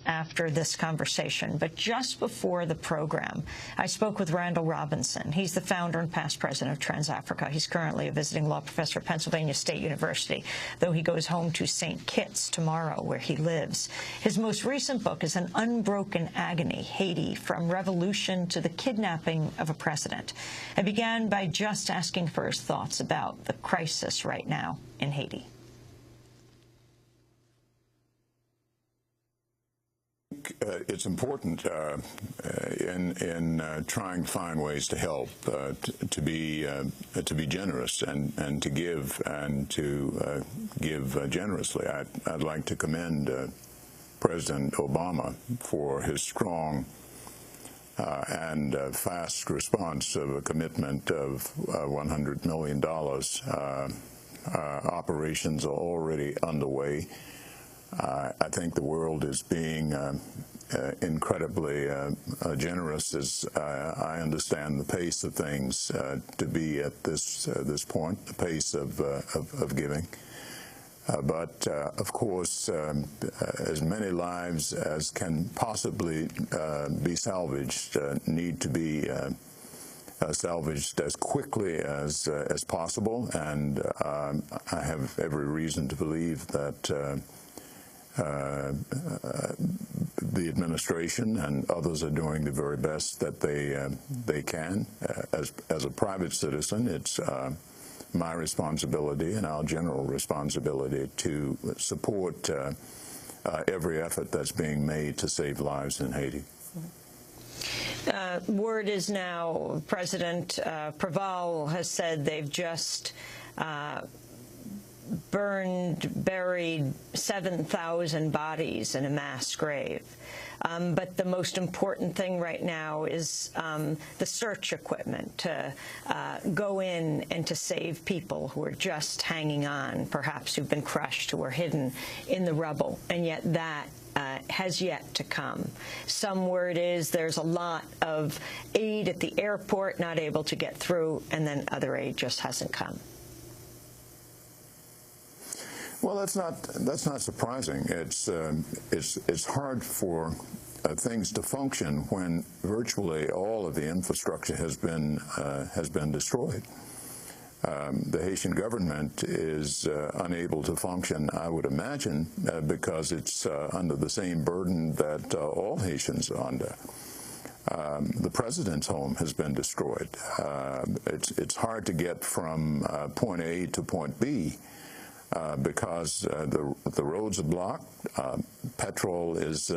after this conversation, but just before the program, I spoke with Randall Robinson. He's the founder and past president of Trans-Africa. He's currently a visiting law professor at Pennsylvania State University, though he goes home to St. Kitts tomorrow, where he lives. His most recent book is An Unbroken Agony, Haiti, From Revolution to the Kidnapping of a President. I began by just asking for his thoughts about the crisis right now in Haiti. It's important in trying to find ways to help, to be generous and to give generously. I'd like to commend President Obama for his strong and fast response of a commitment of $100 million. Operations are already underway. I think the world is being incredibly generous, as I understand the pace of things to be at this point, the pace of giving. But of course, as many lives as can possibly be salvaged need to be salvaged as quickly as possible, and I have every reason to believe that the administration and others are doing the very best that they can. As a private citizen, it's my responsibility and our general responsibility to support every effort that's being made to save lives in Haiti. Word is now President Preval has said they've just buried 7,000 bodies in a mass grave. But the most important thing right now is the search equipment to go in and to save people who are just hanging on, perhaps who've been crushed, who are hidden in the rubble, and yet that has yet to come. Some word is there's a lot of aid at the airport not able to get through, and then other aid just hasn't come. Well, that's not surprising. It's hard for things to function when virtually all of the infrastructure has been destroyed. The Haitian government is unable to function, I would imagine, because it's under the same burden that all Haitians are under. The president's home has been destroyed. It's hard to get from point A to point B. Because the roads are blocked, petrol is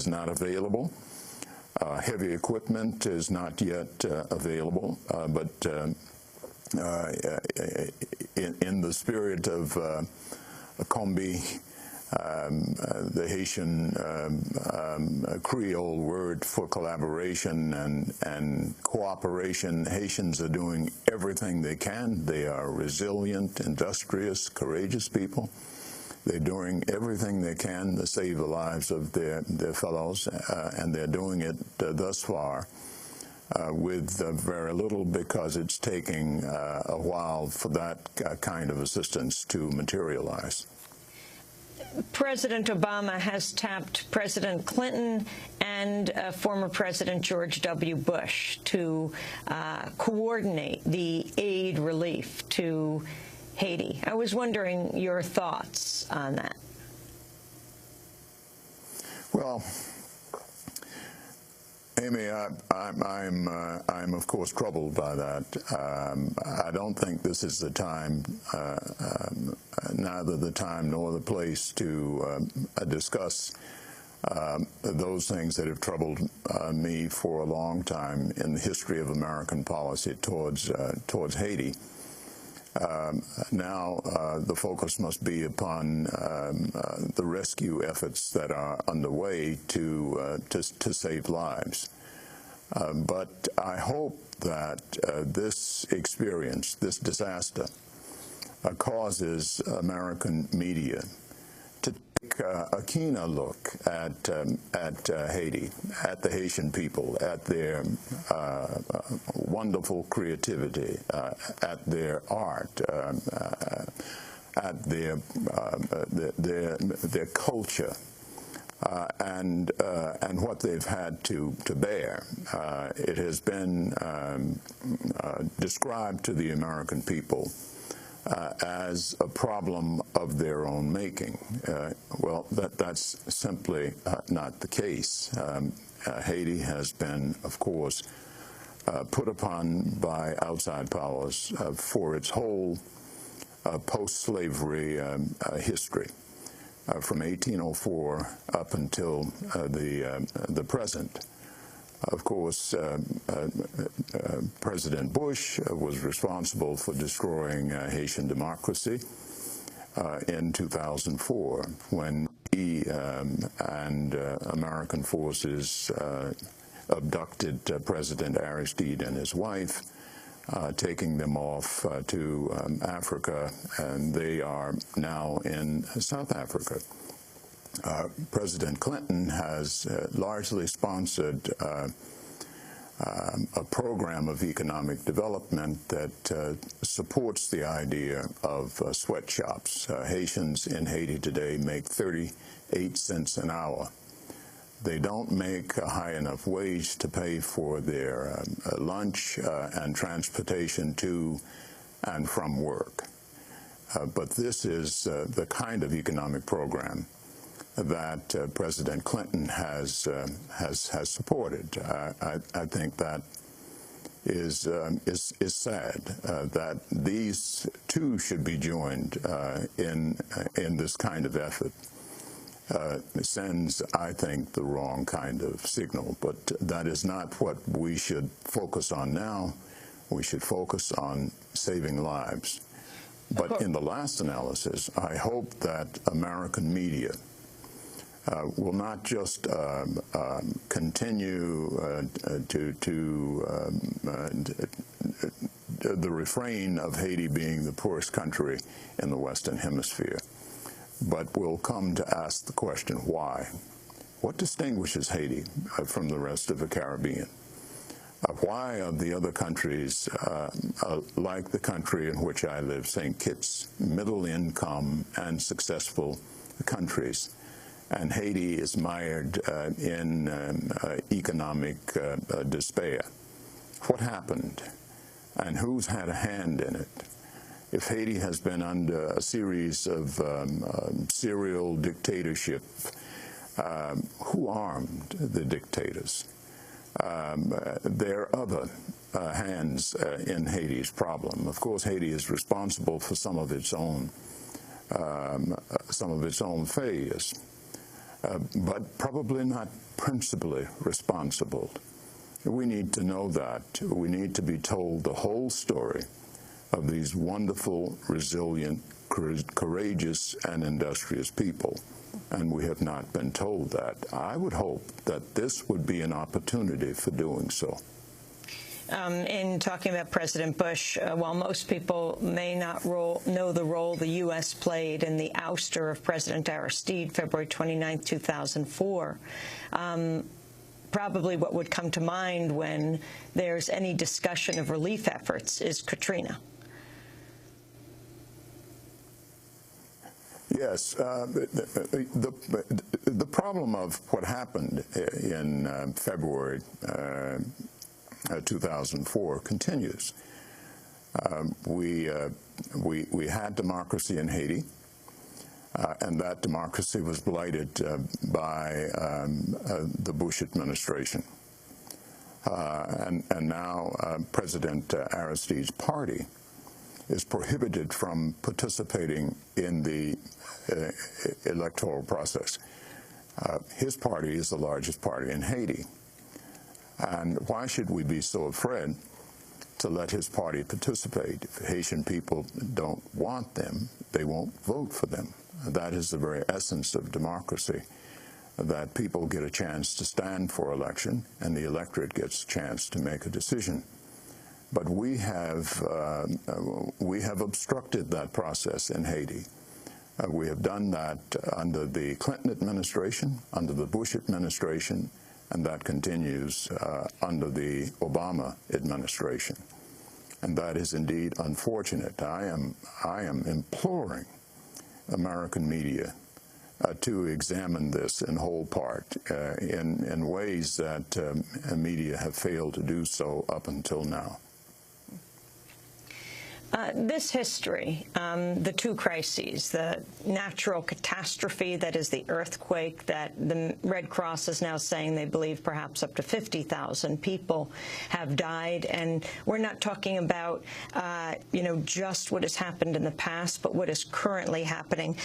not available, heavy equipment is not yet available. But in the spirit of Combi, the Haitian Creole word for collaboration and cooperation, Haitians are doing everything they can. They are resilient, industrious, courageous people. They're doing everything they can to save the lives of their fellows, and they're doing it thus far with very little, because it's taking a while for that kind of assistance to materialize. President Obama has tapped President Clinton and former President George W. Bush to coordinate the aid relief to Haiti. I was wondering your thoughts on that. Well, Amy, I'm of course troubled by that. I don't think this is the time, neither the time nor the place to discuss those things that have troubled me for a long time in the history of American policy towards Haiti. Now the focus must be upon the rescue efforts that are underway to save lives. But I hope that this experience, this disaster, causes American media to take a keener look at Haiti, at the Haitian people, at their wonderful creativity, at their art, at their culture, and what they've had to bear. It has been described to the American people as a problem of their own making. Well, that's simply not the case. Haiti has been, of course, put upon by outside powers for its whole post-slavery history, from 1804 up until the present. Of course, President Bush was responsible for destroying Haitian democracy in 2004 when he and American forces abducted President Aristide and his wife, taking them off to Africa, and they are now in South Africa. President Clinton has largely sponsored a program of economic development that supports the idea of sweatshops. Haitians in Haiti today make 38 cents an hour. They don't make a high enough wage to pay for their lunch and transportation to and from work. But this is the kind of economic program that President Clinton has supported. I think that is sad that these two should be joined in this kind of effort. Sends, I think, the wrong kind of signal. But that is not what we should focus on now. We should focus on saving lives. But in the last analysis, I hope that American media will not just continue the refrain of Haiti being the poorest country in the Western Hemisphere, but will come to ask the question, why? What distinguishes Haiti from the rest of the Caribbean? Why are the other countries like the country in which I live, St. Kitts, middle income and successful countries, and Haiti is mired in economic despair? What happened, and who's had a hand in it? If Haiti has been under a series of serial dictatorship, who armed the dictators? There are other hands in Haiti's problem. Of course, Haiti is responsible for some of its own failures, but probably not principally responsible. We need to know that. We need to be told the whole story of these wonderful, resilient, courageous, and industrious people. And we have not been told that. I would hope that this would be an opportunity for doing so. In talking about President Bush, while most people may not know the role the U.S. played in the ouster of President Aristide, February 29, 2004, probably what would come to mind when there's any discussion of relief efforts is Katrina. Yes, the problem of what happened in February 2004 continues. We had democracy in Haiti, and that democracy was blighted by the Bush administration. And now President Aristide's party is prohibited from participating in the electoral process. His party is the largest party in Haiti. And why should we be so afraid to let his party participate? If Haitian people don't want them, they won't vote for them. That is the very essence of democracy, that people get a chance to stand for election and the electorate gets a chance to make a decision. But we have obstructed that process in Haiti. We have done that under the Clinton administration, under the Bush administration, and that continues under the Obama administration. And that is indeed unfortunate. I am imploring American media to examine this in whole part in ways that media have failed to do so up until now. This history, the two crises, the natural catastrophe that is the earthquake that the Red Cross is now saying they believe perhaps up to 50,000 people have died. And we're not talking about, just what has happened in the past, but what is currently happening.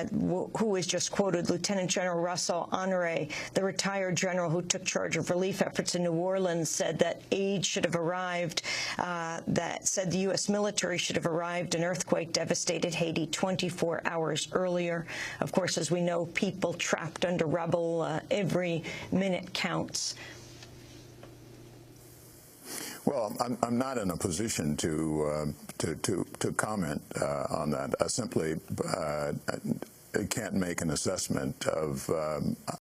Who was just quoted, Lieutenant General Russell Honore, the retired general who took charge of relief efforts in New Orleans, said that aid should have arrived, said the U.S. military should have arrived. An earthquake devastated Haiti 24 hours earlier. Of course, as we know, people trapped under rubble, every minute counts. Well, I'm not in a position to comment on that. I simply can't make an assessment of